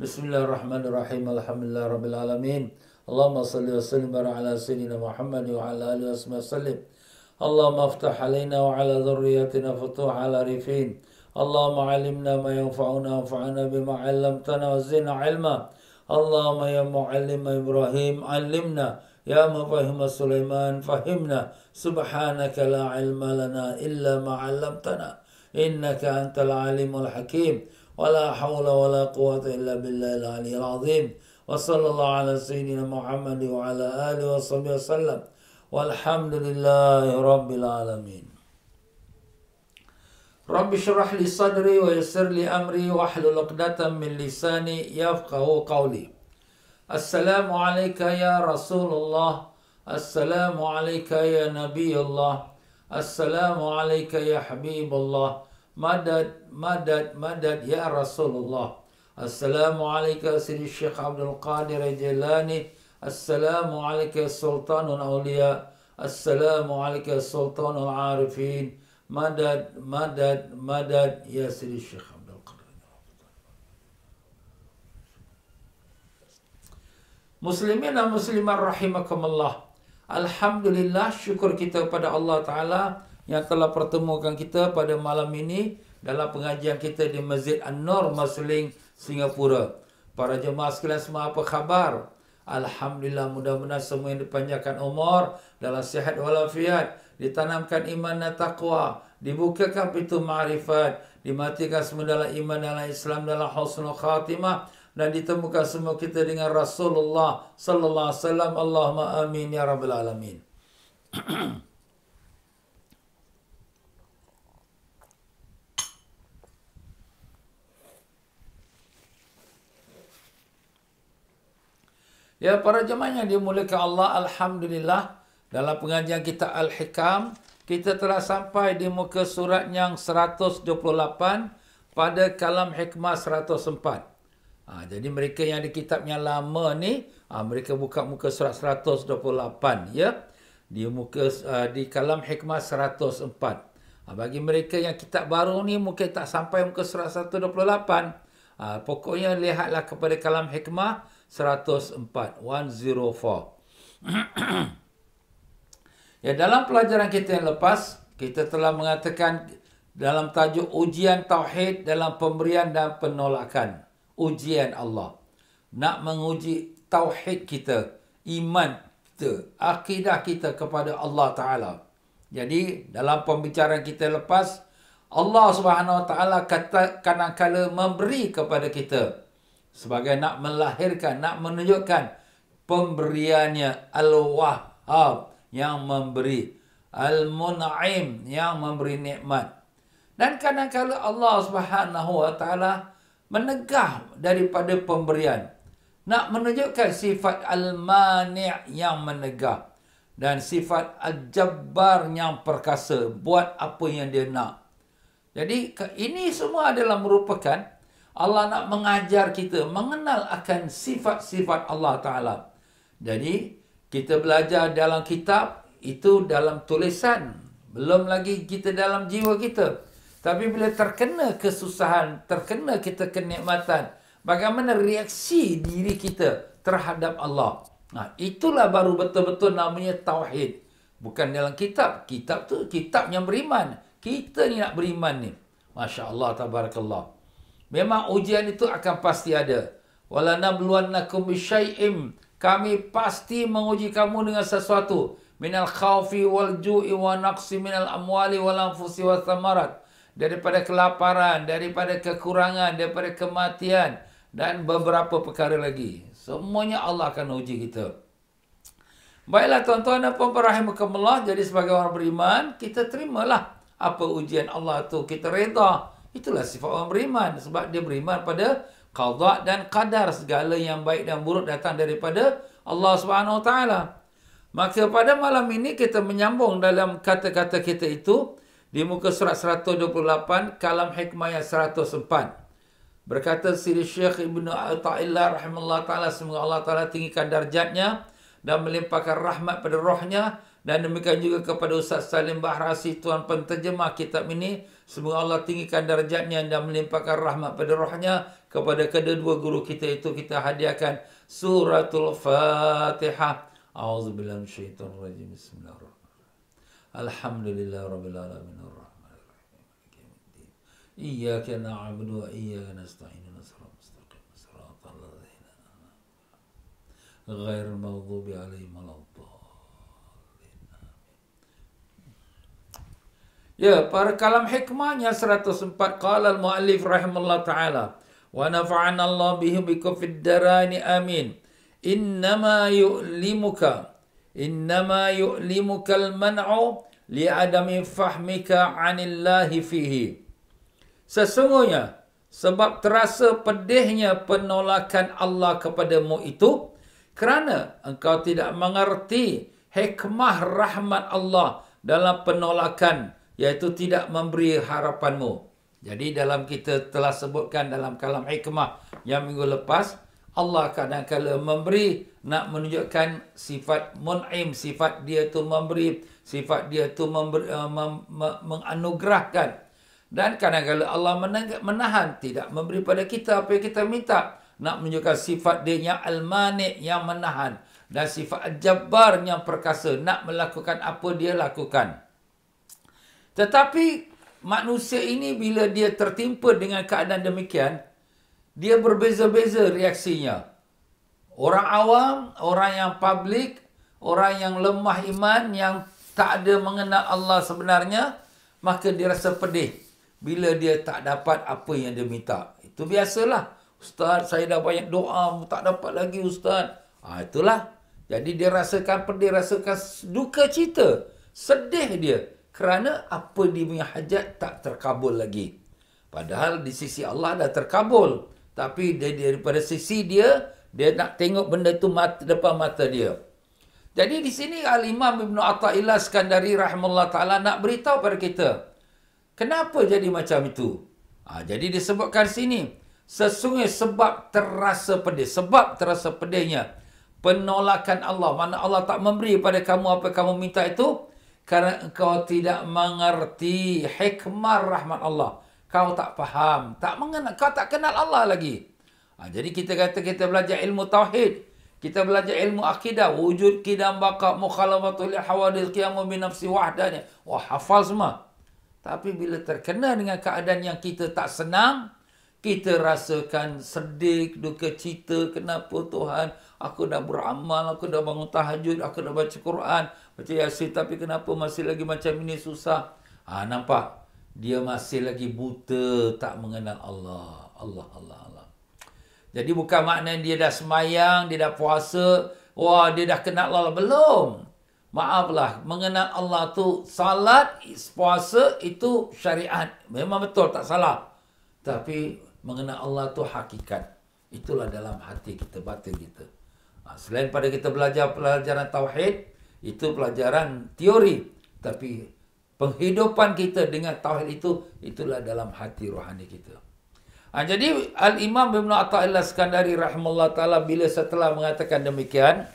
Bismillahirrahmanirrahim. Alhamdulillah rabbil alamin. Allahumma salli wa sallim ala sayyidina Muhammad wa ala alihi wa sallim. Allahumma aftah alaina wa ala dhurriyyatina futuh ala rifin. Allahumma alimna ma yanfa'una wanfa'na bima 'allamtana wa zidna 'ilma. Allahumma ya mu'allim Ibrahim 'allimna, ya mufahhim Sulaiman fahimna. Subhanaka la 'ilma lana illa ma 'allamtana innaka antal 'alimul hakim. ولا حول ولا قوة إلا بالله العلي العظيم. وصلى الله على سيدنا محمد وعلى آله وصحبه وسلم والحمد لله رب العالمين. رب اشرح لي صدري ويسر لي أمري واحلل عقدة من لساني يفقهوا قولي. السلام عليك يا رسول الله. السلام عليك يا نبي الله. السلام عليك يا حبيب الله. Madad, madad, madad ya Rasulullah. Assalamualaikum Sidi Syekh Abdul Qadir Jilani. Assalamualaikum Sultanul Awliya. Assalamualaikum Sultanul Arifin. Madad, madad, madad ya Sidi Syekh Abdul Qadir. Muslimin dan muslimat rahimakumullah. Alhamdulillah, syukur kita kepada Allah Ta'ala yang telah pertemukan kita pada malam ini dalam pengajian kita di Masjid An-Nur, Marsiling, Singapura. Para jemaah sekalian semua, apa khabar? Alhamdulillah, mudah-mudahan semua yang dipanjangkan umur, dalam sihat walafiat, ditanamkan iman dan taqwa, dibukakan pintu ma'rifat, dimatikan semua dalam iman, dalam Islam, dalam husnul khatimah, dan ditemukan semua kita dengan Rasulullah sallallahu alaihi wasallam. Allahumma amin ya rabbal alamin. Ya, para jemaah yang dimuliakan Allah, alhamdulillah, dalam pengajian kita Al-Hikam, kita telah sampai di muka surat yang 128 pada kalam hikmah 104. Jadi mereka yang di kitab yang lama ni, mereka buka muka surat 128, ya. Di kalam hikmah 104. Bagi mereka yang kitab baru ni mungkin tak sampai muka surat 128. Pokoknya lihatlah kepada kalam hikmah 104. Ya, dalam pelajaran kita yang lepas, kita telah mengatakan dalam tajuk ujian tauhid dalam pemberian dan penolakan. Ujian Allah. Nak menguji tauhid kita, iman kita, akidah kita kepada Allah Ta'ala. Jadi, dalam pembicaraan kita lepas, Allah Subhanahu Wa Ta'ala kadang-kadang memberi kepada kita sebagai nak melahirkan, nak menunjukkan pemberiannya. Al-Wahhab yang memberi, Al-Mun'im yang memberi nikmat. Dan kadang-kadang Allah Subhanahu Wa Ta'ala menegah daripada pemberian, nak menunjukkan sifat Al-Mani' yang menegah dan sifat Al-Jabbar yang perkasa, buat apa yang dia nak. Jadi ini semua adalah merupakan Allah nak mengajar kita mengenal akan sifat-sifat Allah Ta'ala. Jadi kita belajar dalam kitab, itu dalam tulisan, belum lagi kita dalam jiwa kita. Tapi bila terkena kesusahan, terkena kita kenikmatan, bagaimana reaksi diri kita terhadap Allah. Itulah baru betul-betul namanya tauhid. Bukan dalam kitab. Kitab tu kitab yang beriman. Kita ni nak beriman ni. Masya Allah, tabarakallah. Memang ujian itu akan pasti ada. Walanabluwannakum bisyai'im. Kami pasti menguji kamu dengan sesuatu. Minal khawfi wal ju'i wa naqsi minal amwali wal anfusi wa thamarat. Daripada kelaparan, daripada kekurangan, daripada kematian, dan beberapa perkara lagi. Semuanya Allah akan uji kita. Baiklah tuan-tuan dan puan-puan rahimakumullah, jadi sebagai orang beriman, kita terimalah apa ujian Allah tu, kita reda. Itulah sifat orang beriman, sebab dia beriman pada qada dan qadar, segala yang baik dan buruk datang daripada Allah Subhanahu Wa Taala. Maka pada malam ini kita menyambung dalam kata-kata kita itu di muka surat 128, kalam hikmah yang 104. Berkata Siri Syekh Ibnu Athaillah rahimahullah ta'ala, semoga Allah Ta'ala tinggikan darjatnya dan melimpahkan rahmat pada rohnya Dan demikian juga kepada Ustaz Salim Bahrasi, tuan penterjemah kitab ini. Semoga Allah tinggikan darjatnya dan melimpahkan rahmat pada rohnya. Kepada kedua guru kita itu kita hadiahkan suratul Fatihah. A'udzubillahi minasyaitonir rajim. Bismillahirrahmanirrahim. Alhamdulillahirabbil alamin arrahmanir rahim maliki yaumiddin. Iyyaka na'budu wa iyyaka nasta'in. Shiratal ladzina an'amta 'alaihim ghairil maghdubi 'alaihim waladdallin. Ya, para kalam hikmahnya 104. Qala al-muallif rahimahullah ta'ala wa nafa'ana Allah bihi bikum fid darani amin. Innama yu'limuka al-man'u li'adami fahmika 'anillahi fihi. Sesungguhnya sebab terasa pedihnya penolakan Allah kepadamu itu kerana engkau tidak mengerti hikmah rahmat Allah dalam penolakan, iaitu tidak memberi harapanmu. Jadi dalam kita telah sebutkan dalam kalam hikmah yang minggu lepas, Allah kadang-kadang memberi, nak menunjukkan sifat mun'im, sifat dia tu memberi, sifat dia tu menganugerahkan. Dan kadang-kadang Allah menahan, tidak memberi pada kita apa yang kita minta, nak menunjukkan sifat dia yang al-mani', yang menahan, dan sifat al-jabbar, yang perkasa, nak melakukan apa dia lakukan. Tetapi manusia ini bila dia tertimpa dengan keadaan demikian, dia berbeza-beza reaksinya. Orang awam, orang yang publik, orang yang lemah iman, yang tak ada mengenal Allah sebenarnya, maka dia rasa pedih bila dia tak dapat apa yang dia minta. Itu biasalah. Ustaz, saya dah banyak doa, tak dapat lagi Ustaz. Itulah. Jadi dia rasakan pedih, rasakan duka cita, sedih dia. Kerana apa dia punya hajat tak terkabul lagi. Padahal di sisi Allah dah terkabul. Tapi daripada sisi dia, dia nak tengok benda itu depan mata dia. Jadi di sini Al-Imam Ibn Atha'illah Skandari rahimahullah ta'ala nak beritahu pada kita, kenapa jadi macam itu? Jadi disebutkan sini, sesungguhnya sebab terasa pedih. Sebab terasa pedihnya penolakan Allah. Mana Allah tak memberi pada kamu apa kamu minta itu, kerana engkau tidak mengerti hikmah rahmat Allah. Kau tak faham, tak mengenal, kau tak kenal Allah lagi. Jadi kita kata kita belajar ilmu tauhid, kita belajar ilmu akidah, wujud qidam baqa mukhalafatul hawadith qiyamu bi nafsi wahdanya. Wah, hafal semua. Tapi bila terkena dengan keadaan yang kita tak senang, kita rasakan sedih, duka cita. Kenapa Tuhan? Aku dah beramal, aku dah bangun tahajud, aku dah baca Quran, baca Yasin, tapi kenapa masih lagi macam ini susah? Nampak? Dia masih lagi buta, tak mengenal Allah. Allah. Jadi bukan maknanya dia dah semayang, dia dah puasa, wah dia dah kenal Allah. Belum. Maaflah, mengenal Allah tu, salat, puasa itu syariat. Memang betul, tak salah. Tapi mengenal Allah tu hakikat. Itulah dalam hati kita, batin kita. Selain pada kita belajar pelajaran tauhid, itu pelajaran teori. Tapi penghidupan kita dengan tauhid itu, itulah dalam hati rohani kita. Jadi Al-Imam Ibn Atha'illah Skandari rahimahullah ta'ala bila setelah mengatakan demikian,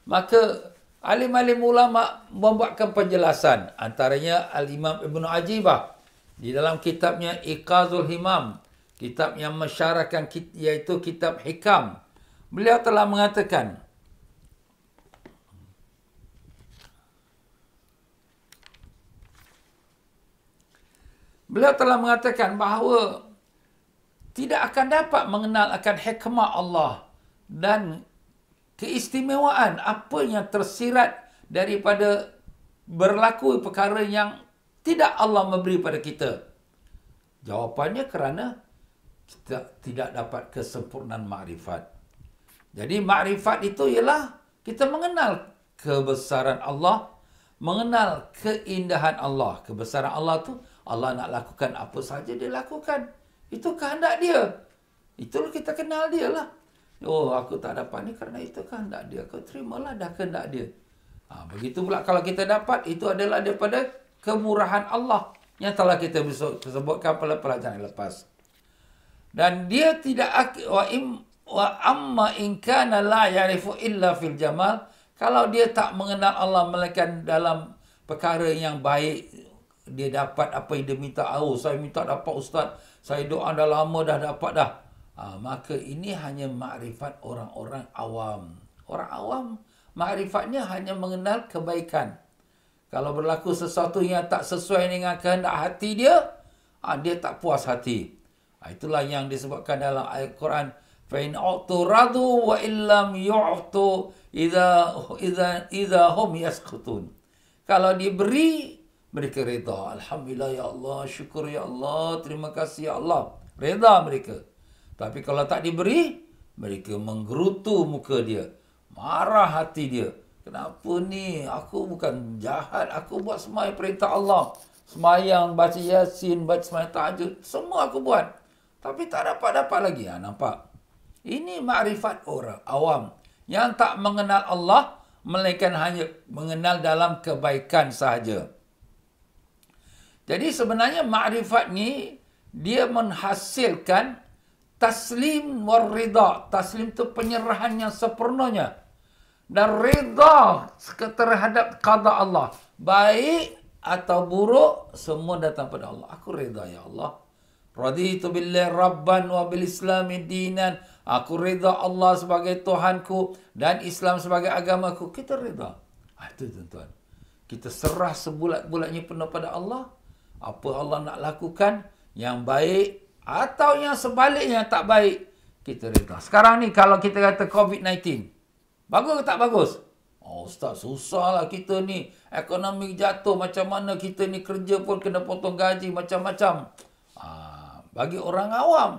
maka alim-alim ulama membuatkan penjelasan. Antaranya Al-Imam Ibn Ajibah di dalam kitabnya Iqazul Himam, kitab yang mensyarahkan iaitu kitab Hikam. Beliau telah mengatakan, bahawa tidak akan dapat mengenal akan hikmah Allah dan keistimewaan apa yang tersirat daripada berlaku perkara yang tidak Allah memberi pada kita. Jawapannya kerana kita tidak dapat kesempurnaan makrifat. Jadi makrifat itu ialah kita mengenal kebesaran Allah, mengenal keindahan Allah. Kebesaran Allah tu Allah nak lakukan apa saja dia lakukan. Itu kehendak dia. Itulah kita kenal dia lah. Oh, aku tak dapat ni kerana itu kehendak dia. Kau terimalah dah kehendak dia. Begitu pula kalau kita dapat, itu adalah daripada kemurahan Allah yang telah kita sebutkan pada pelajaran yang lepas. Dan dia tidak wa amma in kana la ya'rifu illa fil jamal, Kalau dia tak mengenal Allah melainkan dalam perkara yang baik, dia dapat apa yang dia minta. Saya minta dapat Ustaz, saya doa dah lama dah dapat dah. Maka ini hanya makrifat orang-orang awam. Orang awam makrifatnya hanya mengenal kebaikan. Kalau berlaku sesuatu yang tak sesuai dengan kehendak hati dia, dia tak puas hati. Itulah yang disebutkan dalam ayat Quran. فَإِنْ أُعْطُوا رَضُوا وَإِنْ لَمْ يُعْطُوا إِذَا هُمْ يَسْخُطُونَ. Kalau diberi, mereka reda. Alhamdulillah ya Allah, syukur ya Allah, terima kasih ya Allah. Reda mereka. Tapi kalau tak diberi, mereka menggerutu muka dia. Marah hati dia. Kenapa ni? Aku bukan jahat. Aku buat semua perintah Allah. Semayang, baca Yasin, baca semayang tahajud. Semua aku buat. Tapi tak dapat lagi. Nampak? Ini makrifat orang awam. Yang tak mengenal Allah, melainkan hanya mengenal dalam kebaikan sahaja. Jadi sebenarnya makrifat ni, dia menghasilkan taslim war rida. Taslim itu penyerahan yang sempurnanya. Dan rida terhadap qada Allah. Baik atau buruk, semua datang pada Allah. Aku reda ya Allah. Raditu billahi rabban wa bil islami dinan. Aku reda Allah sebagai Tuhanku dan Islam sebagai agamaku. Kita reda. Itu tuan-tuan. Kita serah sebulat-bulatnya penuh pada Allah. Apa Allah nak lakukan, yang baik atau yang sebaliknya tak baik, kita reda. Sekarang ni kalau kita kata COVID-19, bagus ke tak bagus? Ustaz, susahlah kita ni. Ekonomi jatuh, macam mana kita ni kerja pun kena potong gaji, macam-macam. Bagi orang awam.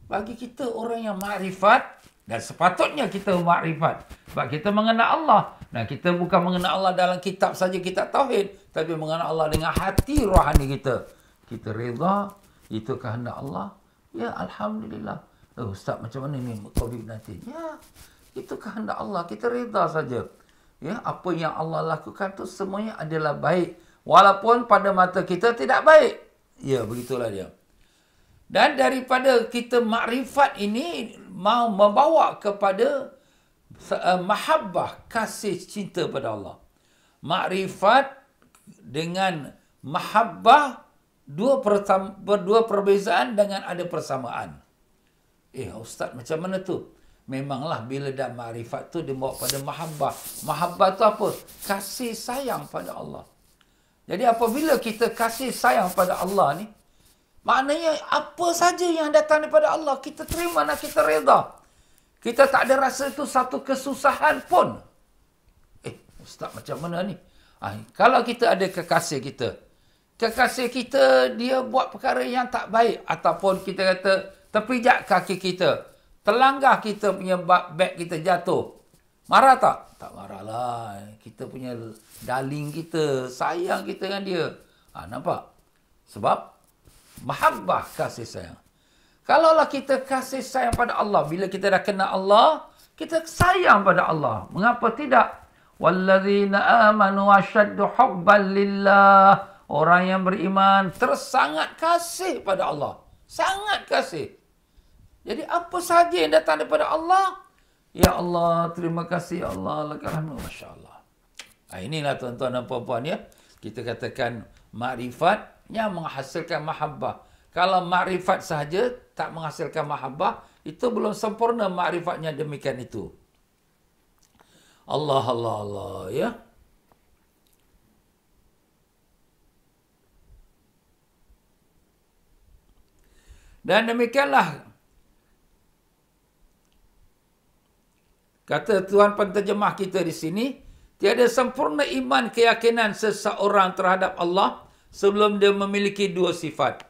Bagi kita orang yang makrifat, dan sepatutnya kita makrifat. Sebab kita mengenal Allah. Dan kita bukan mengenal Allah dalam kitab saja, kitab tauhid. Tapi mengenal Allah dengan hati rohani kita. Kita reda, itu kehendak Allah. Ya, Alhamdulillah. Ustaz, macam mana ni COVID-19? Ya, itu kehendak Allah. Kita reda saja. Ya, apa yang Allah lakukan tu semuanya adalah baik. Walaupun pada mata kita tidak baik. Ya, begitulah dia. Dan daripada kita makrifat ini mau membawa kepada mahabbah, kasih cinta pada Allah. Makrifat dengan mahabbah, dua perbezaan dengan ada persamaan. Ustaz, macam mana tu? Memanglah bila dah makrifat tu dia bawa pada mahabbah. Mahabbah tu apa? Kasih sayang pada Allah. Jadi apabila kita kasih sayang pada Allah ni, maknanya apa saja yang datang daripada Allah, kita terima dan kita reda. Kita tak ada rasa itu satu kesusahan pun. Ustaz, macam mana ni? Kalau kita ada kekasih kita dia buat perkara yang tak baik, ataupun kita kata terpijak kaki kita, terlanggar kita punya beg kita jatuh. Marah tak? Tak marahlah. Kita punya darling kita, sayang kita dengan dia. Nampak? Sebab mahabbah, kasih sayang. Kalaulah kita kasih sayang pada Allah, bila kita dah kenal Allah, kita sayang pada Allah. Mengapa tidak? Walladzina amanu asyaddu hubban lillah. Orang yang beriman tersangat kasih pada Allah. Sangat kasih. Jadi apa saja yang datang daripada Allah, ya Allah, terima kasih ya Allah, lakal Masya Allah. Inilah tuan-tuan dan puan-puan ya. Kita katakan makrifat yang menghasilkan mahabbah. Kalau makrifat sahaja tak menghasilkan mahabbah, itu belum sempurna makrifatnya demikian itu. Allah, Allah, Allah ya. Dan demikianlah kata Tuhan penterjemah kita di sini, tiada sempurna iman keyakinan seseorang terhadap Allah sebelum dia memiliki dua sifat.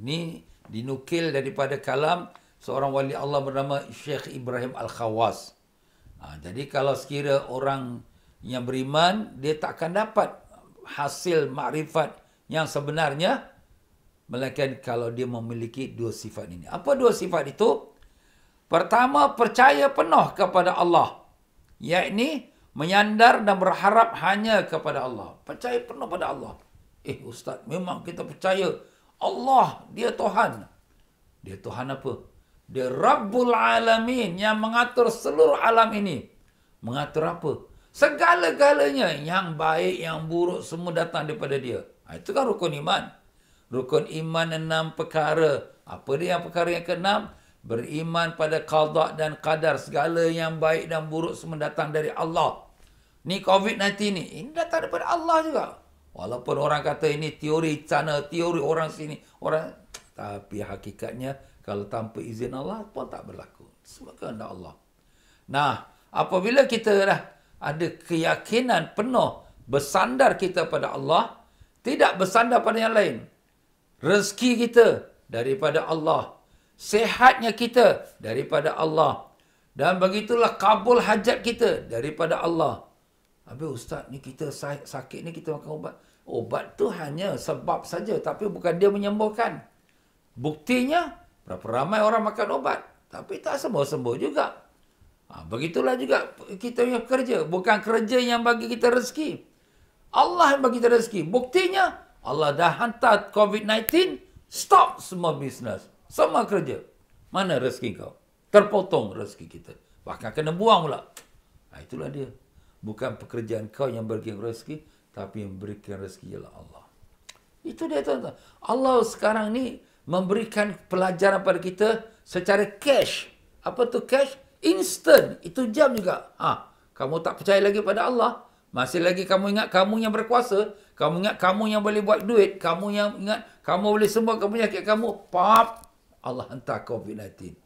Ini dinukil daripada kalam seorang wali Allah bernama Syekh Ibrahim Al-Khawas. Jadi kalau sekira orang yang beriman, dia tak akan dapat hasil makrifat yang sebenarnya, melainkan kalau dia memiliki dua sifat ini. Apa dua sifat itu? Pertama, percaya penuh kepada Allah. Yakni menyandar dan berharap hanya kepada Allah. Percaya penuh pada Allah. Ustaz, memang kita percaya Allah, dia Tuhan. Dia Tuhan apa? Dia Rabbul Alamin, yang mengatur seluruh alam ini. Mengatur apa? Segala-galanya, yang baik, yang buruk, semua datang daripada dia. Itu kan rukun iman. Rukun iman 6 perkara. Apa dia yang perkara yang ke-6? Beriman pada qada dan qadar. Segala yang baik dan buruk semua datang dari Allah. Ni COVID-19 ni, ini datang daripada Allah juga. Walaupun orang kata ini teori sana, teori orang sini, orang, tapi hakikatnya kalau tanpa izin Allah pun tak berlaku. Semua kehendak Allah. Nah, apabila kita dah ada keyakinan penuh bersandar kita pada Allah, tidak bersandar pada yang lain. Rezeki kita daripada Allah. Sehatnya kita daripada Allah. Dan begitulah kabul hajat kita daripada Allah. Habis ustaz, ni kita sakit ni kita makan ubat. Ubat tu hanya sebab saja, tapi bukan dia menyembuhkan. Buktinya, berapa ramai orang makan ubat, tapi tak sembuh-sembuh juga. Begitulah juga kita punya kerja. Bukan kerja yang bagi kita rezeki. Allah yang bagi kita rezeki. Buktinya, Allah dah hantar COVID-19, stop semua bisnes. Semua kerja. Mana rezeki kau? Terpotong rezeki kita. Bahkan kena buang pula. Itulah dia. Bukan pekerjaan kau yang bagi rezeki, tapi yang berikan rezeki ialah Allah. Itu dia tuan-tuan. Allah sekarang ni memberikan pelajaran pada kita secara cash. Apa tu cash? Instant. Itu jam juga. Kamu tak percaya lagi pada Allah? Masih lagi kamu ingat kamu yang berkuasa? Kamu ingat kamu yang boleh buat duit? Kamu yang ingat kamu boleh sembuhkan penyakit kamu? Pap! Allah hantar COVID-19.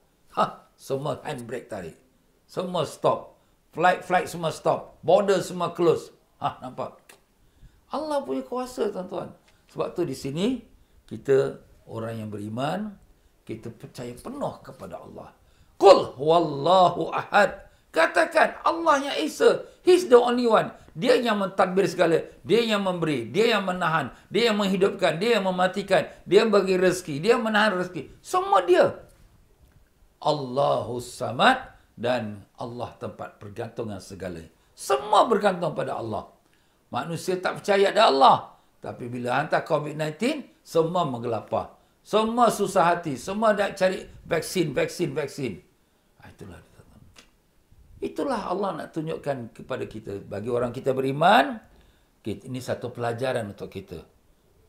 Semua handbrake tarik. Semua stop. Flight semua stop. Border semua close. Nampak? Allah punya kuasa, tuan-tuan. Sebab tu di sini, kita orang yang beriman, kita percaya penuh kepada Allah. Qul huwallahu ahad. Katakan, Allah yang Esa. He's the only one. Dia yang mentadbir segala. Dia yang memberi. Dia yang menahan. Dia yang menghidupkan. Dia yang mematikan. Dia yang bagi rezeki. Dia yang menahan rezeki. Semua dia. Allahus samad. Dan Allah tempat pergantungan segala. Semua bergantung pada Allah. Manusia tak percaya ada Allah. Tapi bila hantar COVID-19, semua menggelapah. Semua susah hati. Semua nak cari vaksin. Itulah Allah nak tunjukkan kepada kita. Bagi orang kita beriman, ini satu pelajaran untuk kita.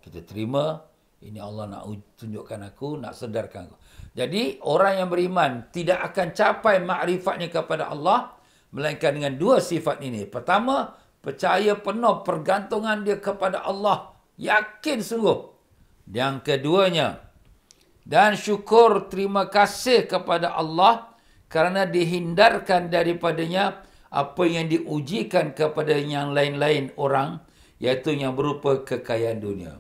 Kita terima, ini Allah nak tunjukkan aku, nak sedarkan aku. Jadi, orang yang beriman tidak akan capai makrifatnya kepada Allah, melainkan dengan dua sifat ini. Pertama, percaya penuh pergantungan dia kepada Allah. Yakin sungguh. Yang keduanya, dan syukur terima kasih kepada Allah kerana dihindarkan daripadanya apa yang diujikan kepada yang lain-lain orang, iaitu yang berupa kekayaan dunia.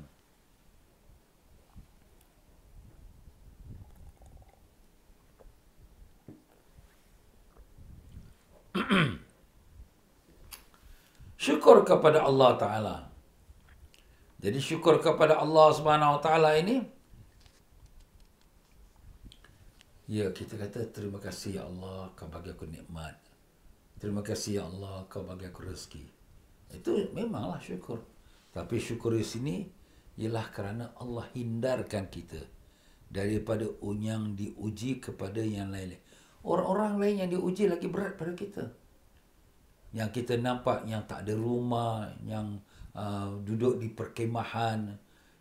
Syukur kepada Allah Ta'ala. Jadi syukur kepada Allah Subhanahu Wa Ta'ala ini, ya, kita kata terima kasih ya Allah kau bagi aku nikmat. Terima kasih ya Allah kau bagi aku rezeki. Itu memanglah syukur. Tapi syukur di sini ialah kerana Allah hindarkan kita daripada yang diuji kepada yang lain. Orang-orang lain yang diuji lagi berat pada kita. Yang kita nampak yang tak ada rumah, yang duduk di perkemahan,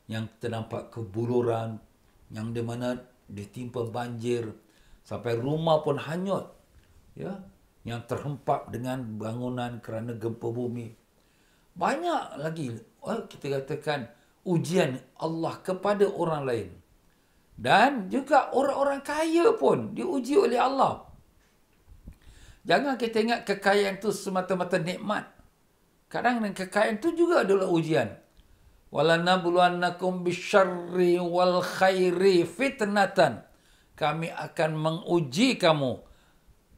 yang kita nampak kebuluran, yang di mana ditimpa banjir, sampai rumah pun hanyut, ya, yang terhempap dengan bangunan kerana gempa bumi. Banyak lagi kita katakan ujian Allah kepada orang lain. Dan juga orang-orang kaya pun diuji oleh Allah. Jangan kita ingat kekayaan itu semata-mata nikmat. Kadang kekayaan itu juga adalah ujian. وَلَنَبْلُوَنَّكُمْ بِالشَّرِّ وَالْخَيْرِ فِتْنَةً. Kami akan menguji kamu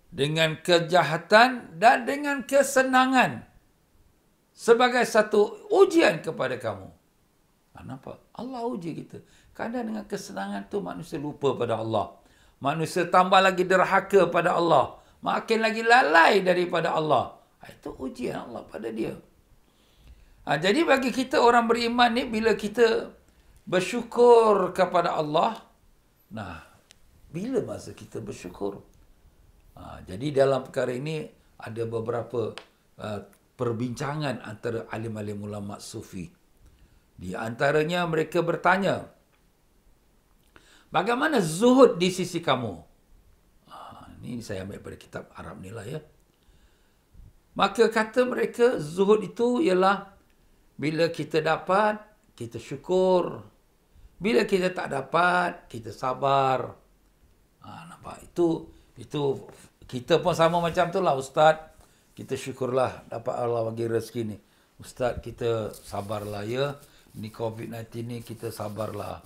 dengan kejahatan dan dengan kesenangan sebagai satu ujian kepada kamu. Nampak? Allah uji kita. Kadang dengan kesenangan tu manusia lupa pada Allah. Manusia tambah lagi derhaka pada Allah. Makin lagi lalai daripada Allah. Itu ujian Allah pada dia. Jadi bagi kita orang beriman ni, bila kita bersyukur kepada Allah, bila masa kita bersyukur? Jadi dalam perkara ini, ada beberapa perbincangan antara alim-alim ulama sufi. Di antaranya mereka bertanya, bagaimana zuhud di sisi kamu? Ini saya ambil pada kitab Arab ni lah ya. Maka kata mereka, zuhud itu ialah bila kita dapat, kita syukur. Bila kita tak dapat, kita sabar. Nampak? Itu kita pun sama macam tu lah, Ustaz. Kita syukurlah dapat Allah bagi rezeki ni. Ustaz, kita sabarlah ya. Ni COVID-19 ni kita sabarlah.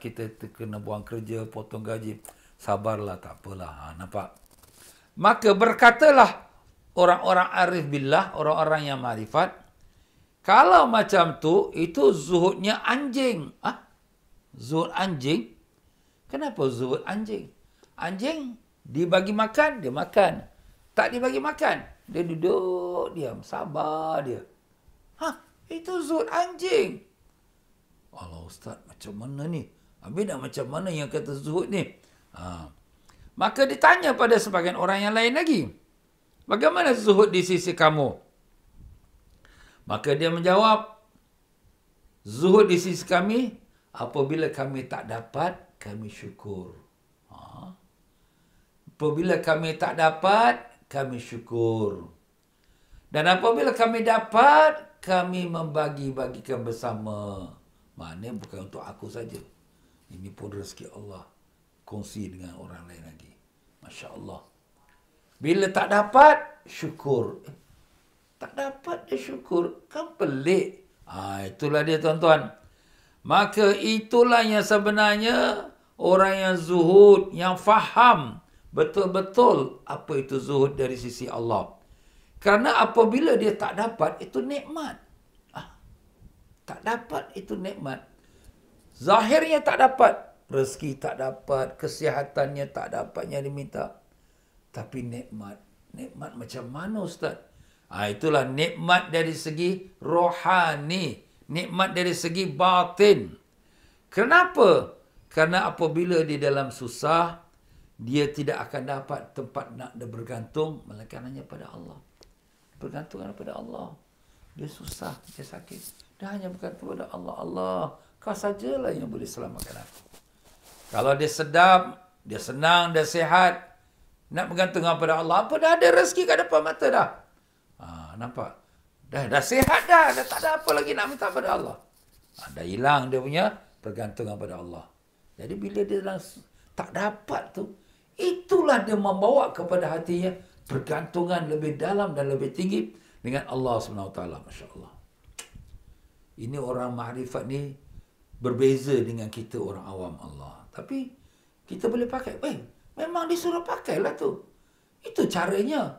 Kita kena buang kerja, potong gaji. Sabarlah, tak apalah. Nampak? Maka berkatalah orang-orang arif billah, orang-orang yang ma'rifat, kalau macam tu, itu zuhudnya anjing. Zuhud anjing? Kenapa zuhud anjing? Anjing dibagi makan, dia makan. Tak dibagi makan, dia duduk diam, sabar dia. Itu zuhud anjing. Allah Ustaz, macam mana ni? Habis dah macam mana yang kata zuhud ni? Maka ditanya pada sebagian orang yang lain lagi, bagaimana zuhud di sisi kamu? Maka dia menjawab, zuhud di sisi kami, apabila kami tak dapat, kami syukur. Apabila kami tak dapat, kami syukur. Dan apabila kami dapat, kami membagi-bagikan bersama. Maknanya bukan untuk aku saja. Ini pun rezeki Allah. Kongsi dengan orang lain lagi. Masya Allah. Bila tak dapat, syukur. Tak dapat, dia syukur. Kan pelik. Itulah dia tuan-tuan. Maka itulah yang sebenarnya orang yang zuhud, yang faham betul-betul apa itu zuhud dari sisi Allah. Kerana apabila dia tak dapat, itu nikmat. Tak dapat, itu nikmat. Zahirnya tak dapat. Rezeki tak dapat, kesihatannya tak dapat yang diminta. Tapi nikmat. Nikmat macam mana Ustaz? Itulah nikmat dari segi rohani. Nikmat dari segi batin. Kenapa? Kerana apabila di dalam susah, dia tidak akan dapat tempat nak bergantung, melainkan hanya pada Allah. Bergantung pada Allah. Dia susah, dia sakit. Dia hanya bergantung pada Allah. Allah, kau sajalah yang boleh selamatkan aku. Kalau dia sedap, dia senang, dia sihat, nak bergantung pada Allah, apa dah ada rezeki kat depan mata dah. Nampak? Dah sihat dah tak ada apa lagi nak minta pada Allah. Dah hilang dia punya pergantungan pada Allah. Jadi bila dia tak dapat tu, itulah dia membawa kepada hatinya pergantungan lebih dalam dan lebih tinggi dengan Allah SWT. Masya Allah. Ini orang ma'rifat ni berbeza dengan kita orang awam Allah. Tapi kita boleh pakai. Memang disuruh pakailah tu. Itu caranya.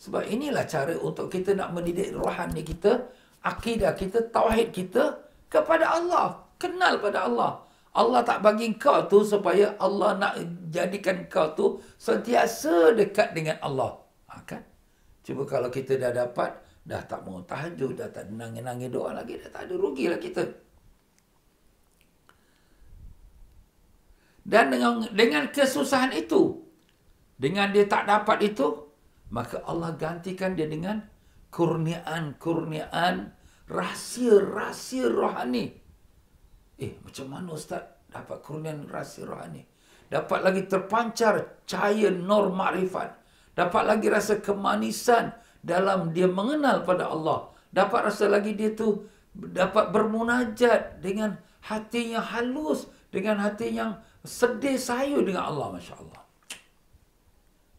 Sebab inilah cara untuk kita nak mendidik rohani kita, akidah kita, tauhid kita kepada Allah. Kenal pada Allah. Allah tak bagi kau tu supaya Allah nak jadikan kau tu sentiasa dekat dengan Allah. Kan? Cuba kalau kita dah dapat, dah tak mau tahajud, dah tak nangis-nangis doa lagi, dah tak ada, rugilah kita. Dan dengan kesusahan itu, dengan dia tak dapat itu, maka Allah gantikan dia dengan kurniaan, rahsia rohani. Macam mana Ustaz dapat kurniaan rahsia rohani? Dapat lagi terpancar cahaya nur ma'rifat. Dapat lagi rasa kemanisan dalam dia mengenal pada Allah. Dapat rasa lagi dia tu dapat bermunajat dengan hati yang halus, dengan hati yang sedih sayu dengan Allah. Masya Allah.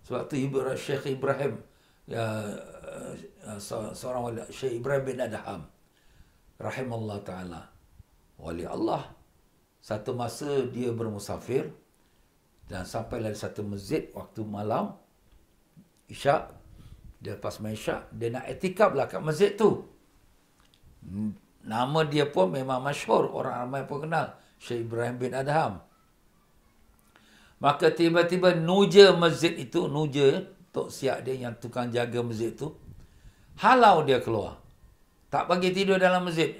Sebab tu Syekh Ibrahim, seorang wali, Syekh Ibrahim bin Adham, rahimahullah ta'ala, wali Allah. Satu masa dia bermusafir dan sampai di satu masjid waktu malam, Isyak. Dia lepas main Isyak, dia nak etikaf lah kat masjid tu. Nama dia pun memang masyhur, orang ramai pun kenal, Syekh Ibrahim bin Adham. Maka tiba-tiba nuja masjid itu, nuja, Tok Siak dia yang tukang jaga masjid itu, halau dia keluar. Tak bagi tidur dalam masjid.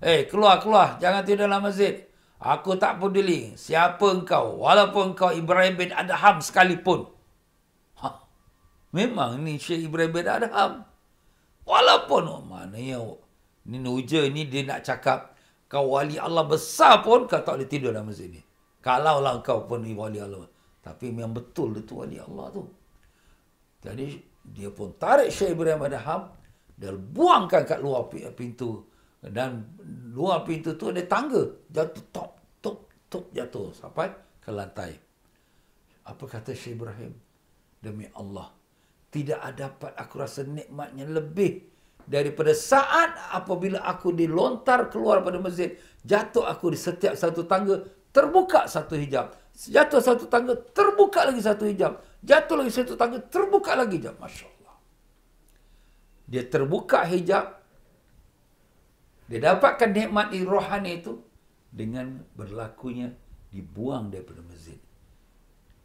Keluar, jangan tidur dalam masjid. Aku tak peduli siapa engkau, walaupun engkau Ibrahim bin Adham sekalipun. Memang ni Syekh Ibrahim bin Adham. Walaupun maknanya ni Nuja ni dia nak cakap kau wali Allah besar pun kau tak boleh tidur dalam masjid ni. Kalaulah kau pun ni wali Allah. Tapi memang betul dia tu wali Allah tu. Jadi dia pun tarik Syekh Ibrahim bin Adham dan buangkan kat luar pintu. Dan luar pintu tu ada tangga. Jatuh top jatuh sampai ke lantai. Apa kata Syekh Ibrahim? Demi Allah, tidak dapat aku rasa nikmatnya lebih daripada saat apabila aku dilontar keluar pada masjid, jatuh aku di setiap satu tangga, terbuka satu hijab. Jatuh satu tangga, terbuka lagi satu hijab. Jatuh lagi satu tangga, terbuka lagi hijab. Masya Allah. Dia terbuka hijab. Dia dapatkan nikmat rohani itu dengan berlakunya dibuang daripada masjid.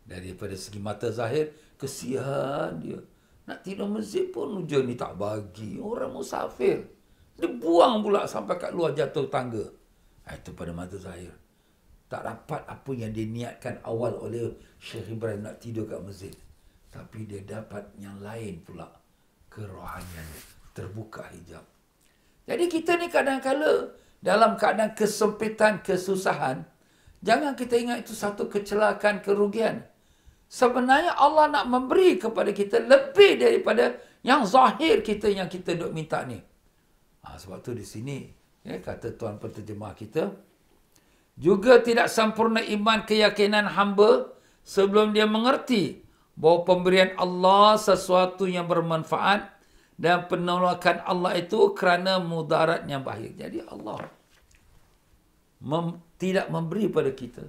Daripada segi mata zahir, kesian dia. Nak tidur masjid pun Nuja ni tak bagi. Orang musafir. Dia buang pula sampai kat luar jatuh tangga. Itu pada mata zahir. Tak dapat apa yang diniatkan awal oleh Syekh Ibrahim nak tidur kat masjid. Tapi dia dapat yang lain pula. Kerohanian. Terbuka hijab. Jadi kita ni kadang-kala dalam keadaan kesempitan, kesusahan, jangan kita ingat itu satu kecelakaan, kerugian. Sebenarnya Allah nak memberi kepada kita lebih daripada yang zahir kita yang kita duk minta ni. Sebab tu di sini kata tuan penterjemah kita, juga tidak sempurna iman keyakinan hamba sebelum dia mengerti bahawa pemberian Allah sesuatu yang bermanfaat dan penolakan Allah itu kerana mudarat yang bahaya. Jadi Allah tidak memberi pada kita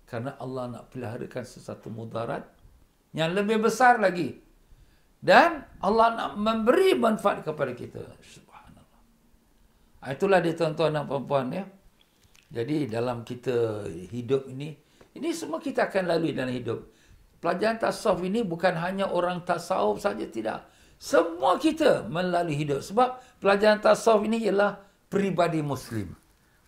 kerana Allah nak peliharakan sesuatu mudarat yang lebih besar lagi. Dan Allah nak memberi manfaat kepada kita. Subhanallah. Itulah dia tuan-tuan dan puan-puan ya. Jadi dalam kita hidup ini semua kita akan lalui dalam hidup. Pelajaran tasawuf ini bukan hanya orang tasawuf saja, tidak. Semua kita melalui hidup. Sebab pelajaran tasawuf ini ialah peribadi Muslim.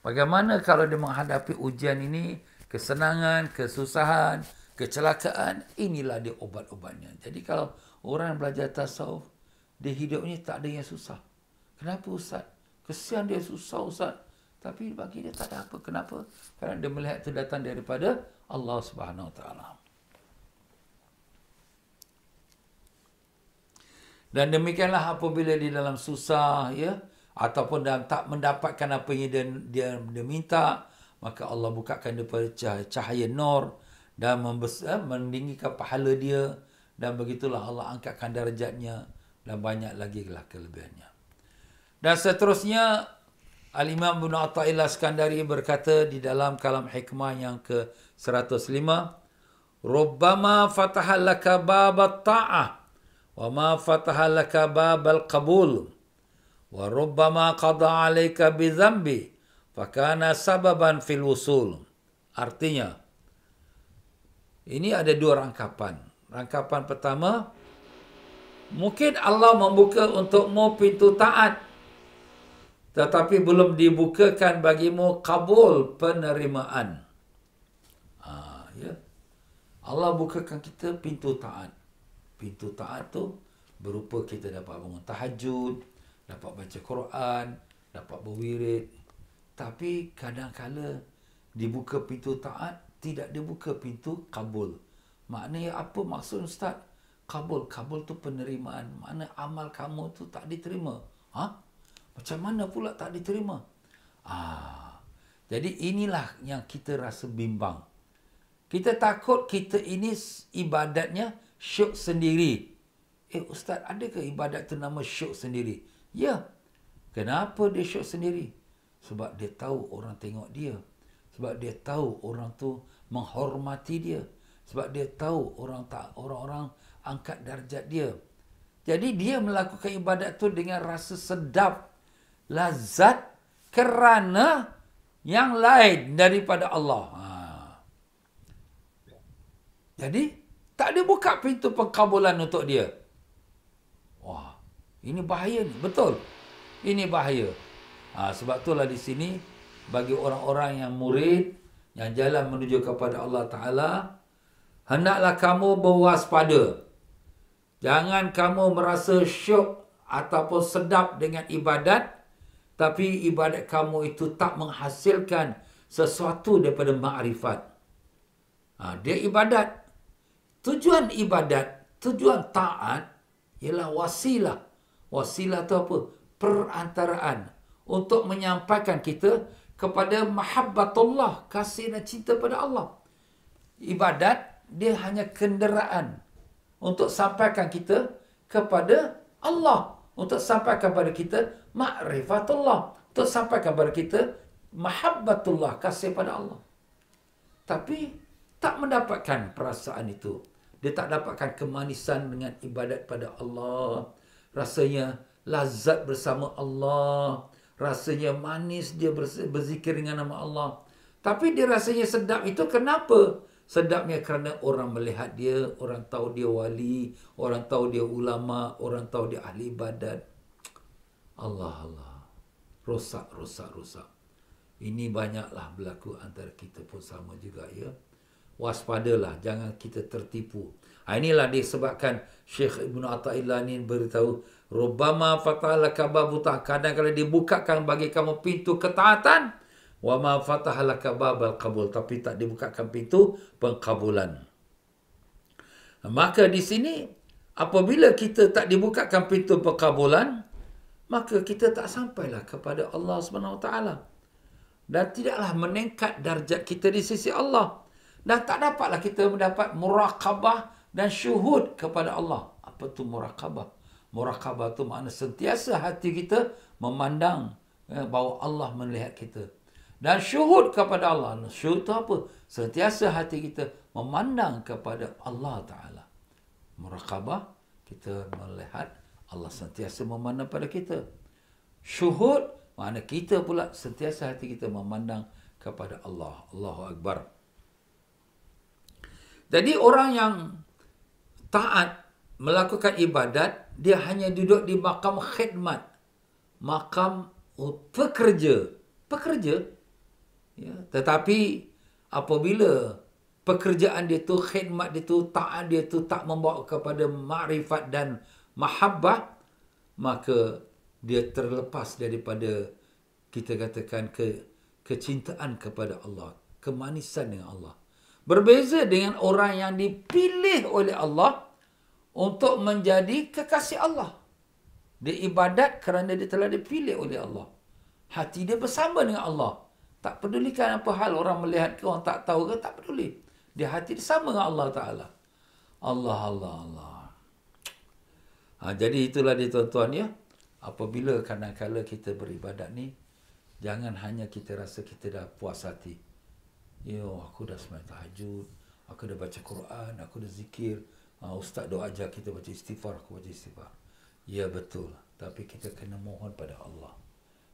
Bagaimana kalau dia menghadapi ujian ini, kesenangan, kesusahan, kecelakaan, inilah dia obat-obatnya. Jadi kalau orang belajar tasawuf, dia hidup ni tak ada yang susah. Kenapa Ustaz? Kesian dia susah Ustaz. Tapi bagi dia tak ada apa. Kenapa? Kerana dia melihat itu datang daripada Allah Subhanahu Wa Taala. Dan demikianlah apabila di dalam susah ya, ataupun dalam tak mendapatkan apa yang dia minta, maka Allah bukakan daripada cahaya nur dan meninggikan pahala dia, dan begitulah Allah angkatkan darjatnya dan banyak lagi lah kelebihannya. Dan seterusnya Al-Imam Ibn Athaillah Skandari berkata di dalam kalam hikmah yang ke-105, Rubbama fataha laka babat ta'ah wa ma fataha laka babal qabul wa rubbama qada alayka bi dhanbi fakana sababan fil wusul. Artinya, ini ada dua rangkapan. Rangkapan pertama, mungkin Allah membuka untukmu pintu taat, tetapi belum dibukakan bagimu kabul penerimaan. Ya. Allah bukakan kita pintu taat. Pintu taat tu berupa kita dapat bangun tahajud, dapat baca Quran, dapat berwirid. Tapi kadang-kala dibuka pintu taat, tidak dibuka pintu kabul. Maknanya apa maksud Ustaz? Kabul. Kabul tu penerimaan. Mana amal kamu tu tak diterima. Macam mana pula tak diterima? Jadi inilah yang kita rasa bimbang. Kita takut kita ini ibadatnya syuk sendiri. Ustaz, adakah ibadat tu nama syuk sendiri? Ya. Kenapa dia syuk sendiri? Sebab dia tahu orang tengok dia. Sebab dia tahu orang tu menghormati dia. Sebab dia tahu orang-orang angkat darjat dia. Jadi dia melakukan ibadat tu dengan rasa sedap, lazat kerana yang lain daripada Allah. Jadi tak dibuka pintu pengkabulan untuk dia. Wah, ini bahaya ni, betul. Ini bahaya. Sebab itulah di sini bagi orang-orang yang murid, yang jalan menuju kepada Allah Ta'ala, hendaklah kamu berwaspada. Jangan kamu merasa syok ataupun sedap dengan ibadat, tapi ibadat kamu itu tak menghasilkan sesuatu daripada makrifat. Dia ibadat. Tujuan ibadat, tujuan taat ialah wasilah. Wasilah itu apa? Perantaraan untuk menyampaikan kita kepada mahabbatullah, kasih dan cinta pada Allah. Ibadat dia hanya kenderaan untuk sampaikan kita kepada Allah, untuk sampaikan kepada kita ma'rifatullah, untuk sampaikan kepada kita mahabbatullah, kasih pada Allah. Tapi tak mendapatkan perasaan itu. Dia tak dapatkan kemanisan dengan ibadat pada Allah. Rasanya lazat bersama Allah. Rasanya manis dia berzikir dengan nama Allah. Tapi dia rasanya sedap itu kenapa? Sedapnya kerana orang melihat dia, orang tahu dia wali, orang tahu dia ulama, orang tahu dia ahli ibadat. Allah. Rosak. Ini banyaklah berlaku antara kita pun sama juga ya. Waspadalah, jangan kita tertipu. Inilah disebabkan Syekh Ibn Atta'illah ni beritahu, Rubbama fatahalaka babu ta'ah. Kadang-kadang dibukakan bagi kamu pintu ketaatan. Wa ma fatahalaka babal qabul. Tapi tak dibukakan pintu pengkabulan. Maka di sini, apabila kita tak dibukakan pintu pengkabulan, maka kita tak sampailah kepada Allah SWT. Dan tidaklah meningkat darjat kita di sisi Allah. Dan tak dapatlah kita mendapat muraqabah dan syuhud kepada Allah. Apa tu muraqabah? Muraqabah tu makna sentiasa hati kita memandang bahawa Allah melihat kita. Dan syuhud kepada Allah. Syuhud tu apa? Sentiasa hati kita memandang kepada Allah Ta'ala. Muraqabah, kita melihat Allah sentiasa memandang pada kita. Syuhud, makna kita pula sentiasa hati kita memandang kepada Allah. Allahu Akbar. Jadi orang yang taat melakukan ibadat, dia hanya duduk di makam khidmat. Makam pekerja. Ya. Tetapi apabila pekerjaan dia tu, khidmat dia tu, taat dia tu tak membawa kepada makrifat dan mahabbah, maka dia terlepas daripada, kita katakan, kecintaan kepada Allah, kemanisan dengan Allah. Berbeza dengan orang yang dipilih oleh Allah untuk menjadi kekasih Allah. Dia ibadat kerana dia telah dipilih oleh Allah. Hati dia bersama dengan Allah. Tak pedulikan apa hal orang melihat ke, orang tak tahu ke, tak peduli. Dia hati dia sama dengan Allah Ta'ala. Allah. Jadi itulah dia tuan-tuan ya. Apabila kadang-kadang kita beribadat ni, jangan hanya kita rasa kita dah puas hati. Aku dah sembahyang tahajud, aku dah baca Quran, aku dah zikir. Ustaz doa ajar kita baca istighfar, aku baca istighfar. Ya betul, tapi kita kena mohon pada Allah.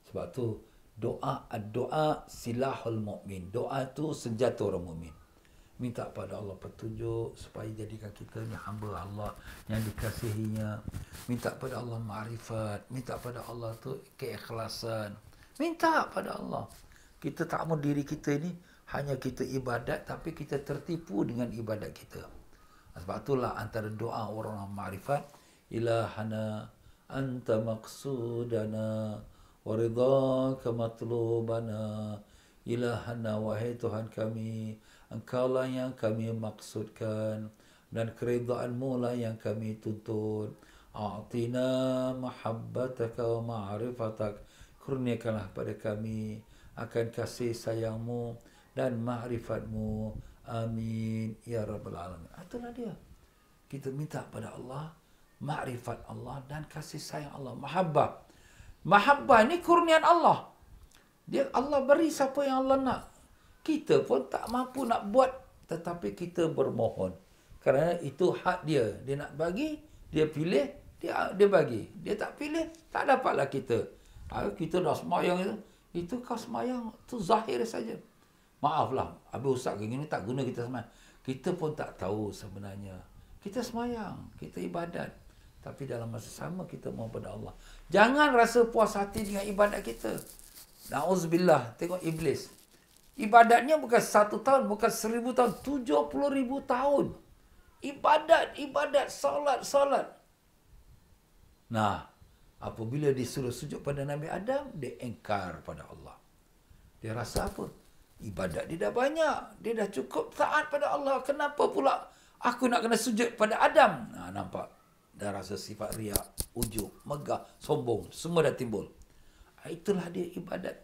Sebab tu doa silahul mukmin. Doa tu senjata orang mukmin. Minta pada Allah petunjuk supaya jadikan kita ni hamba Allah yang dikasihinya. Minta pada Allah ma'rifat, minta pada Allah tu keikhlasan. Minta pada Allah. Kita tak mahu diri kita ni hanya kita ibadat, tapi kita tertipu dengan ibadat kita. Sebab itulah antara doa orang ma'rifat, ilahana anta maqsudana wa ridhaka matlubana. Ilahana, wahai Tuhan kami, Engkaulah yang kami maksudkan dan keridhaanmu lah yang kami tuntut. A'tina mahabbataka wa ma'rifatak. Kurniakanlah pada kami akan kasih sayangmu dan ma'rifatmu. Amin ya rabbal alamin. Itulah dia. Kita minta pada Allah ma'rifat Allah dan kasih sayang Allah. Mahabbah ni kurnian Allah. Dia Allah beri siapa yang Allah nak. Kita pun tak mampu nak buat, tetapi kita bermohon. Kerana itu hak dia. Dia nak bagi, dia pilih, dia bagi. Dia tak pilih, tak dapatlah kita. Kita dah semayang itu kau semayang tu zahir saja. Maaflah, habis ustaz gini tak guna kita semayang. Kita pun tak tahu sebenarnya. Kita semayang, kita ibadat. Tapi dalam masa sama kita mohon pada Allah. Jangan rasa puas hati dengan ibadat kita. Na'udzubillah, tengok iblis. Ibadatnya bukan 1 tahun, bukan 1000 tahun, 70,000 tahun. Ibadat, solat. Nah, apabila disuruh sujud pada Nabi Adam, dia engkar pada Allah. Dia rasa apa? Ibadat dia dah banyak. Dia dah cukup taat pada Allah. Kenapa pula aku nak kena sujud pada Adam? Nah, nampak? Dah rasa sifat riak, ujub, megah, sombong. Semua dah timbul. Itulah dia ibadat.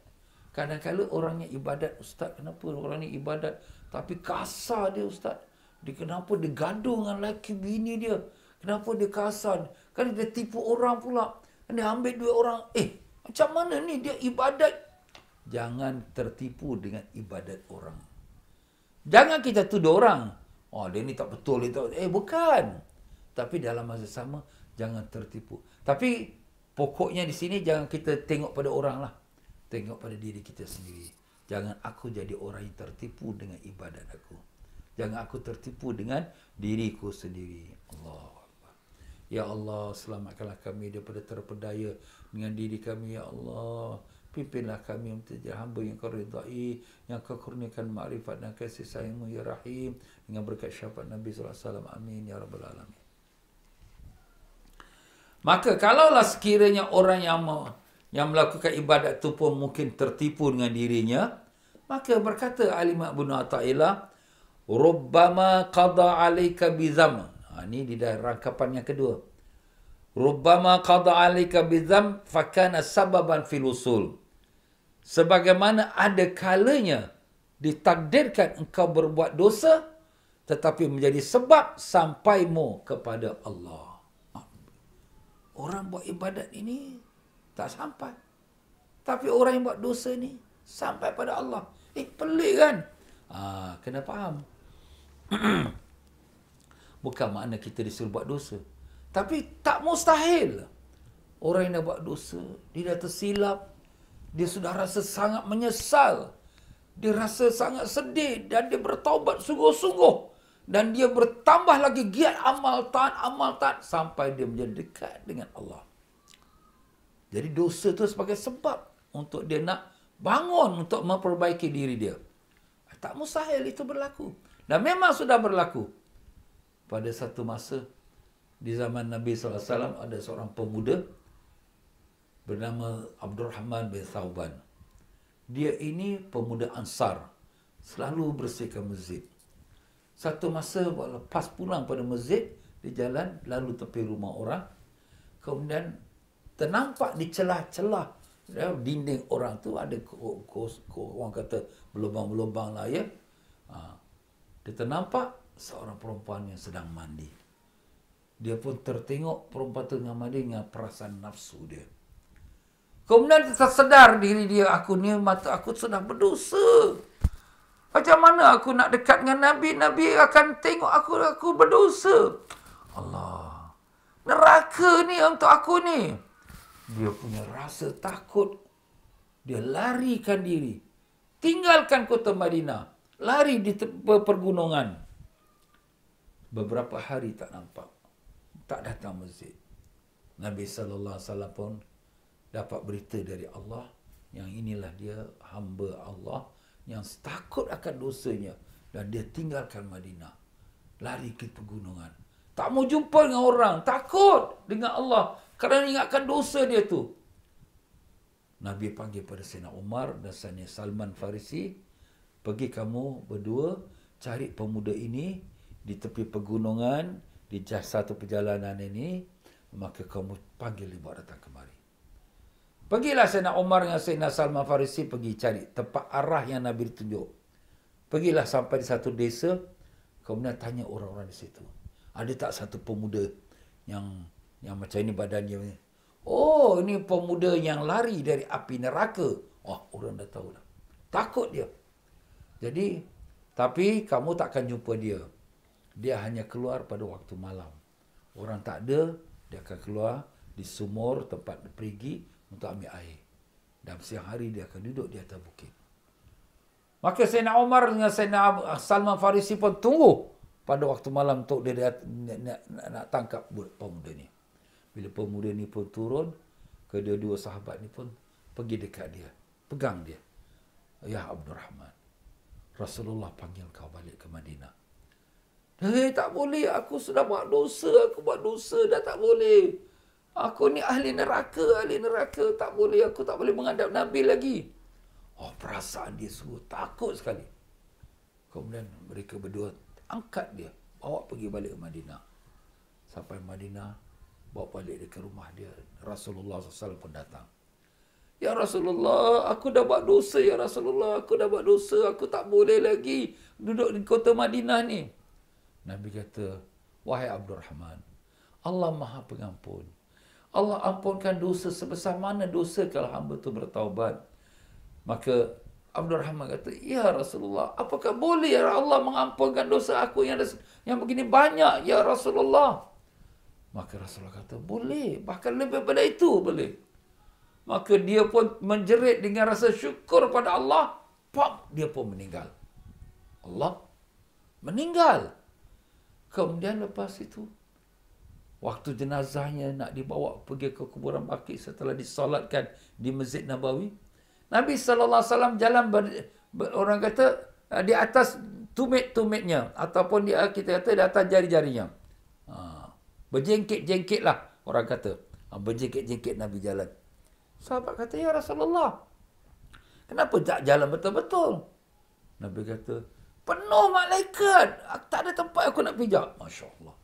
Kadang-kadang orangnya ibadat, Ustaz, kenapa orang ni ibadat? Tapi kasar dia, Ustaz. Kenapa dia gaduh dengan lelaki bini dia? Kenapa dia kasar? Kan dia tipu orang pula. Dia ambil duit orang. Macam mana ni dia ibadat? Jangan tertipu dengan ibadat orang. Jangan kita tuduh orang. Oh, dia ni tak betul. Bukan. Tapi dalam masa sama, jangan tertipu. Tapi pokoknya di sini jangan kita tengok pada orang lah. Tengok pada diri kita sendiri. Jangan aku jadi orang yang tertipu dengan ibadat aku. Jangan aku tertipu dengan diriku sendiri. Allah. Ya Allah, selamatkanlah kami daripada terpedaya dengan diri kami, ya Allah. Pimpinlah kami menjadi hamba yang kau ridai, yang kau kurniakan makrifat dan kasih sayangmu, ya Rahim, dengan berkat syafaat Nabi SAW. Amin, ya Rabbal Alamin. Maka, kalaulah sekiranya orang yang melakukan ibadat itu pun mungkin tertipu dengan dirinya, maka berkata Al-Imam Ibn Athaillah, Rubbama qada alaika bizam. Ini di dalam rangkapan yang kedua. Rubbama qada alaika bizam fakana sababan fil usul. Sebagaimana ada kalanya ditakdirkan engkau berbuat dosa, tetapi menjadi sebab sampaimu kepada Allah. Orang buat ibadat ini tak sampai. Tapi orang yang buat dosa ni sampai pada Allah. Pelik kan? Kena faham. Bukan makna kita disuruh buat dosa. Tapi tak mustahil. Orang yang dah buat dosa, dia dah tersilap, dia sudah rasa sangat menyesal, dia rasa sangat sedih dan dia bertaubat sungguh-sungguh. Dan dia bertambah lagi giat amal taat sampai dia menjadi dekat dengan Allah. Jadi dosa itu sebagai sebab untuk dia nak bangun untuk memperbaiki diri dia. Tak mustahil itu berlaku. Dan memang sudah berlaku. Pada satu masa, di zaman Nabi SAW, ada seorang pemuda bernama Abdurrahman bin Thawban. Dia ini pemuda Ansar. Selalu bersihkan masjid. Satu masa, lepas pulang pada masjid, di jalan, lalu tepi rumah orang. Kemudian, ternampak di celah-celah dinding orang tu ada orang kata berlubang-berlubang lah ya. Dia ternampak seorang perempuan yang sedang mandi. Dia pun tertengok perempuan tu dengan mandi dengan perasaan nafsu dia. Kemudian dia tersedar diri dia, mata aku sudah berdosa. Macam mana aku nak dekat dengan Nabi? Nabi akan tengok aku berdosa. Allah. Neraka ni untuk aku ni. Dia punya rasa takut. Dia larikan diri. Tinggalkan kota Madinah. Lari di pergunungan. Beberapa hari tak nampak. Tak datang masjid. Nabi SAW pun dapat berita dari Allah. Yang inilah dia hamba Allah. Yang takut akan dosanya. Dan dia tinggalkan Madinah. Lari ke pegunungan. Tak mau jumpa dengan orang. Takut dengan Allah. Kerana ingatkan dosa dia tu. Nabi panggil pada Sayyidina Umar dan Sayyidina Salman Farisi. Pergi kamu berdua cari pemuda ini di tepi pegunungan, di satu perjalanan ini. Maka kamu panggil dia buat datang kemari. Pergilah Sayyidina Umar dengan Sayyidina Salman Farisi pergi cari tempat arah yang Nabi tunjuk. Pergilah sampai di satu desa. Kemudian tanya orang-orang di situ. Ada tak satu pemuda yang macam ini badannya. Oh, ini pemuda yang lari dari api neraka. Oh, orang dah tahu dah. Takut dia. Jadi, tapi kamu takkan jumpa dia. Dia hanya keluar pada waktu malam. Orang tak ada, dia akan keluar di sumur tempat dia pergi untuk ambil air. Dan siang hari dia akan duduk di atas bukit. Maka Sayyidina Umar dengan Sayyidina Salman Farisi pun tunggu pada waktu malam untuk dia nak tangkap pemuda ni. Bila pemuda ni pun turun, kedua-dua sahabat ni pun pergi dekat dia. Pegang dia. Ya Abdurrahman, Rasulullah panggil kau balik ke Madinah. Hei, tak boleh. Aku sudah buat dosa. Aku buat dosa. Dah tak boleh. Aku ni ahli neraka. Ahli neraka. Tak boleh. Aku tak boleh menghadap Nabi lagi. Oh, perasaan dia sungguh takut sekali. Kemudian mereka berdua angkat dia. Bawa pergi balik ke Madinah. Sampai Madinah. Bawa balik dia ke rumah dia. Rasulullah SAW pun datang. Ya Rasulullah, aku dah buat dosa. Ya Rasulullah, aku dah buat dosa. Aku tak boleh lagi duduk di kota Madinah ni. Nabi kata, wahai Abdurrahman, Allah Maha Pengampun. Allah ampunkan dosa sebesar mana dosa kalau hamba tu bertaubat. Maka Abdurrahman kata, ya Rasulullah, apakah boleh ya Allah mengampunkan dosa aku yang begini banyak ya Rasulullah? Maka Rasulullah kata, boleh, bahkan lebih daripada itu boleh. Maka dia pun menjerit dengan rasa syukur pada Allah. Pop, dia pun meninggal. Allah meninggal. Kemudian lepas itu, waktu jenazahnya nak dibawa pergi ke kuburan Baqi setelah disolatkan di Masjid Nabawi, Nabi SAW jalan orang kata di atas tumit-tumitnya ataupun kita kata di atas jari-jarinya. Berjengkit-jengkit lah orang kata. Berjengkit-jengkit Nabi jalan. Sahabat kata, ya Rasulullah, kenapa tak jalan betul-betul? Nabi kata, penuh malaikat. Tak ada tempat aku nak pijak. Masya Allah.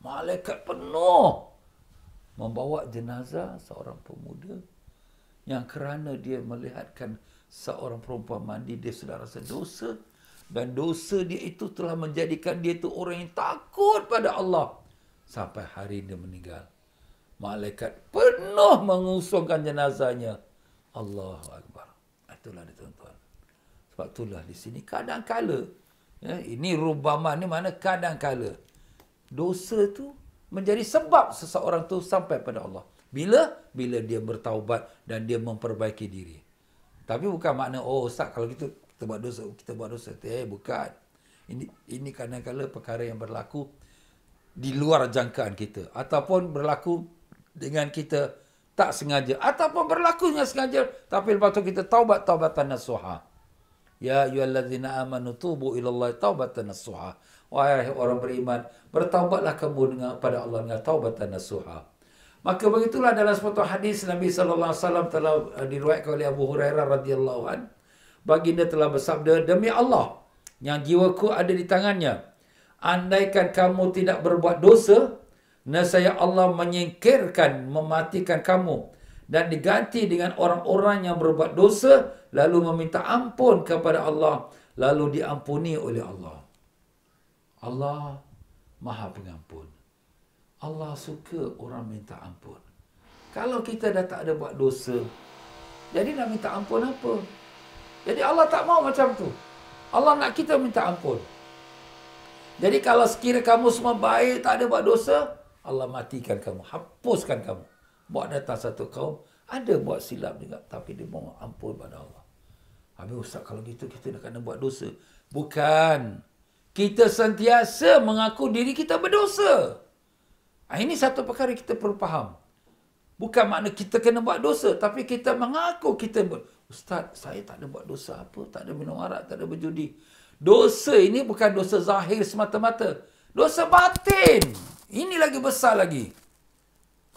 Malaikat penuh. Membawa jenazah seorang pemuda yang kerana dia melihatkan seorang perempuan mandi, dia sudah rasa dosa. Dan dosa dia itu telah menjadikan dia itu orang yang takut pada Allah. Sampai hari dia meninggal. Malaikat penuh mengusungkan jenazahnya. Allahu Akbar. Itulah dia tuan-tuan. Sebab itulah di sini kadang-kala, ya, ini rubama ni mana kadang-kala dosa tu menjadi sebab seseorang tu sampai pada Allah. Bila dia bertaubat dan dia memperbaiki diri. Tapi bukan makna, oh Ustaz, kalau gitu kita buat dosa. Bukan. Ini kadang-kala perkara yang berlaku di luar jangkaan kita. Ataupun berlaku dengan kita tak sengaja. Ataupun berlaku dengan sengaja. Tapi lepas tu kita taubatan nasuha. Ya ayyuhallazina amanu tubu ilallahi taubatan nasuha. Wahai orang beriman, bertaubatlah kamu pada Allah dengan taubatan nasuha. Maka begitulah dalam suatu hadis Nabi SAW telah diriwayatkan oleh Abu Hurairah radhiyallahu an. Baginda telah bersabda, demi Allah yang jiwaku ada di tangannya, andaikan kamu tidak berbuat dosa, nescaya Allah menyingkirkan, mematikan kamu dan diganti dengan orang-orang yang berbuat dosa lalu meminta ampun kepada Allah lalu diampuni oleh Allah. Allah Maha Pengampun. Allah suka orang minta ampun. Kalau kita dah tak ada buat dosa, jadi nak minta ampun apa? Jadi Allah tak mau macam tu. Allah nak kita minta ampun. Jadi kalau sekiranya kamu semua baik, tak ada buat dosa, Allah matikan kamu, hapuskan kamu. Buat datang satu kaum, ada buat silap juga, tapi dia mohon ampun pada Allah. Habis Ustaz, kalau gitu kita nak kena buat dosa. Bukan. Kita sentiasa mengaku diri kita berdosa. Ini satu perkara kita perlu faham. Bukan makna kita kena buat dosa, tapi kita mengaku kita Ustaz, saya tak ada buat dosa apa, tak ada minum arak, tak ada berjudi. Dosa ini bukan dosa zahir semata-mata. Dosa batin. Ini lagi besar lagi.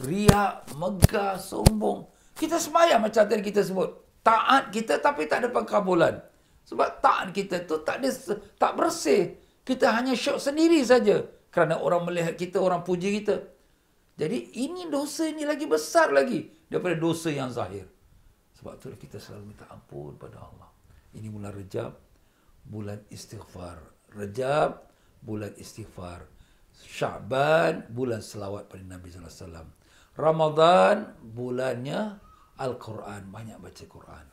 Riak, megah, sombong. Kita sembahyang macam tadi kita sebut. Taat kita tapi tak ada pengkabulan. Sebab taat kita tu tak bersih. Kita hanya syok sendiri saja. Kerana orang melihat kita, orang puji kita. Jadi ini dosa ini lagi besar lagi daripada dosa yang zahir. Sebab itulah kita selalu minta ampun pada Allah. Ini bulan Rejab, bulan istighfar. Rejab, bulan istighfar. Sya'ban, bulan selawat pada Nabi SAW. Ramadan, bulannya Al-Quran. Banyak baca Quran.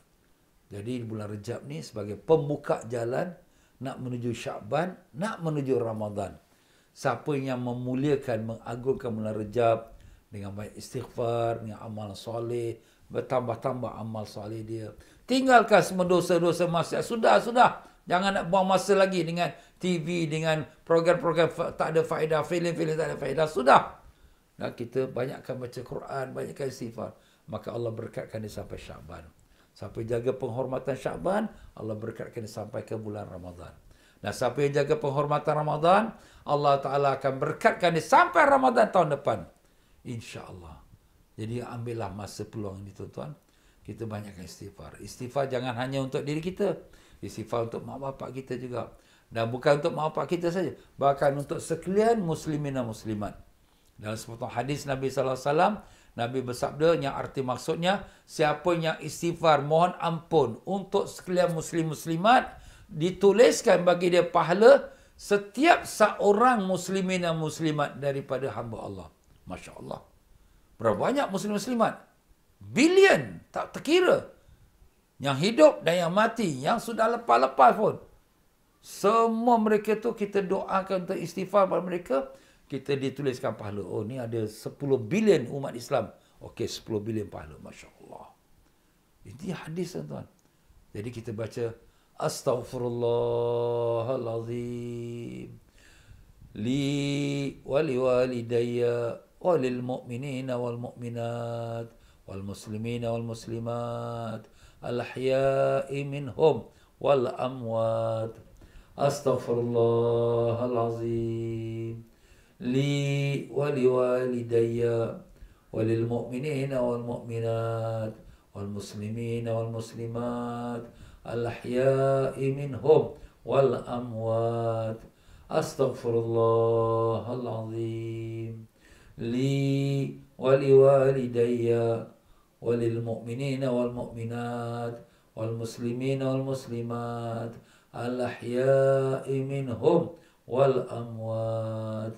Jadi bulan Rejab ni sebagai pembuka jalan nak menuju Sya'ban, nak menuju Ramadan. Siapa yang memuliakan, mengagungkan bulan Rejab dengan banyak istighfar, dengan amal soleh, bertambah-tambah amal soleh dia. Tinggalkan semua dosa-dosa maksiat. Sudah. Jangan nak buang masa lagi dengan TV, dengan program-program tak ada faedah, filem-filem tak ada faedah. Sudah. Dan kita banyakkan baca Quran, banyakkan istighfar. Maka Allah berkatkan dia sampai Sya'ban. Sampai jaga penghormatan Sya'ban, Allah berkatkan dia sampai ke bulan Ramadan. Dan siapa yang jaga penghormatan Ramadan, Allah Ta'ala akan berkatkan dia sampai Ramadan tahun depan. InsyaAllah. Jadi ambillah masa peluang ini tuan-tuan. Kita banyakkan istighfar. Istighfar jangan hanya untuk diri kita. Istighfar untuk mak bapak kita juga. Dan bukan untuk mak bapak kita saja. Bahkan untuk sekalian muslimin dan muslimat. Dalam sepotong hadis Nabi SAW, Nabi bersabda, yang arti maksudnya, siapa yang istighfar, mohon ampun untuk sekalian muslim-muslimat, dituliskan bagi dia pahala setiap seorang muslimin dan muslimat daripada hamba Allah. Masya Allah. Berapa banyak muslim-muslimat? Bilion, tak terkira. Yang hidup dan yang mati, yang sudah lepas-lepas pun. Semua mereka tu kita doakan untuk istighfar pada mereka, kita dituliskan pahala. Oh, ni ada 10 bilion umat Islam. Okey, 10 bilion pahala. Masya Allah. Ini hadis, tuan-tuan. Jadi kita baca, Astaghfirullahalazim. Li wali walidayya walil mu'minina wal mu'minat wal muslimina wal muslimat al-ahya'i minhum wal amwat. Astaghfirullahalazim. Li wali walidayya walil mu'minina wal mu'minat wal muslimina wal muslimat al-ahya'i minhum wal amwat. Astaghfirullahalazim. Li wali walidayya walil mu'minina wal mu'minat wal muslimina wal muslimat al-ahya'i minhum wal amwat.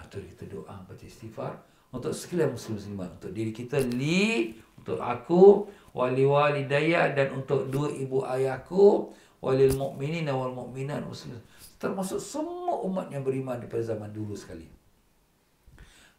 Itu kita doa baca istighfar untuk sekalian muslim-muslimat, untuk diri kita, li, untuk aku, wali walidayya, dan untuk dua ibu ayahku, walil mu'minina wal mu'minat, termasuk semua umat yang beriman daripada zaman dulu sekali.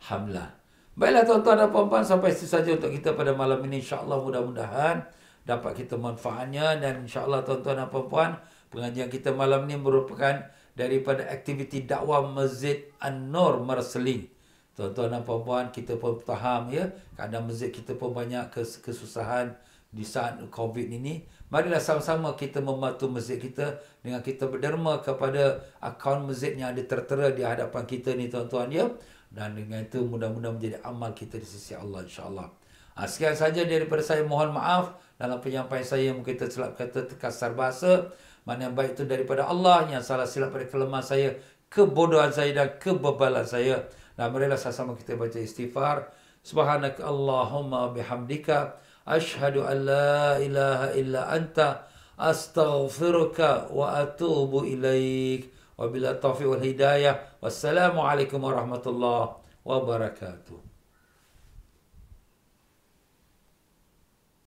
Alhamdulillah. Baiklah tuan-tuan dan puan-puan, sampai situ saja untuk kita pada malam ini. InsyaAllah mudah-mudahan dapat kita manfaatnya, dan insyaAllah tuan-tuan dan puan-puan, pengajian kita malam ini merupakan daripada aktiviti dakwah Masjid An-Nur Marsiling. Tuan-tuan dan puan-puan, kita pun faham ya, kadang masjid kita pun banyak kesusahan di saat COVID ini. Marilah sama-sama kita membantu masjid kita dengan kita berderma kepada akaun masjid yang ada tertera di hadapan kita ni tuan-tuan ya. Dan dengan itu mudah-mudahan menjadi amal kita di sisi Allah insya-Allah. Sekian saja daripada saya, mohon maaf dalam penyampaian saya mungkin tersilap kata, terkasar bahasa. Mana yang baik itu daripada Allah, yang salah silap pada kelemahan saya, kebodohan saya dan kebebalan saya. Dan marilah sama-sama kita baca istighfar. Subhanaka Allahumma bihamdika asyhadu an la ilaha illa anta astaghfiruka wa atubu ilaik. Wabillahi taufiq wal hidayah. Wassalamualaikum warahmatullahi wabarakatuh.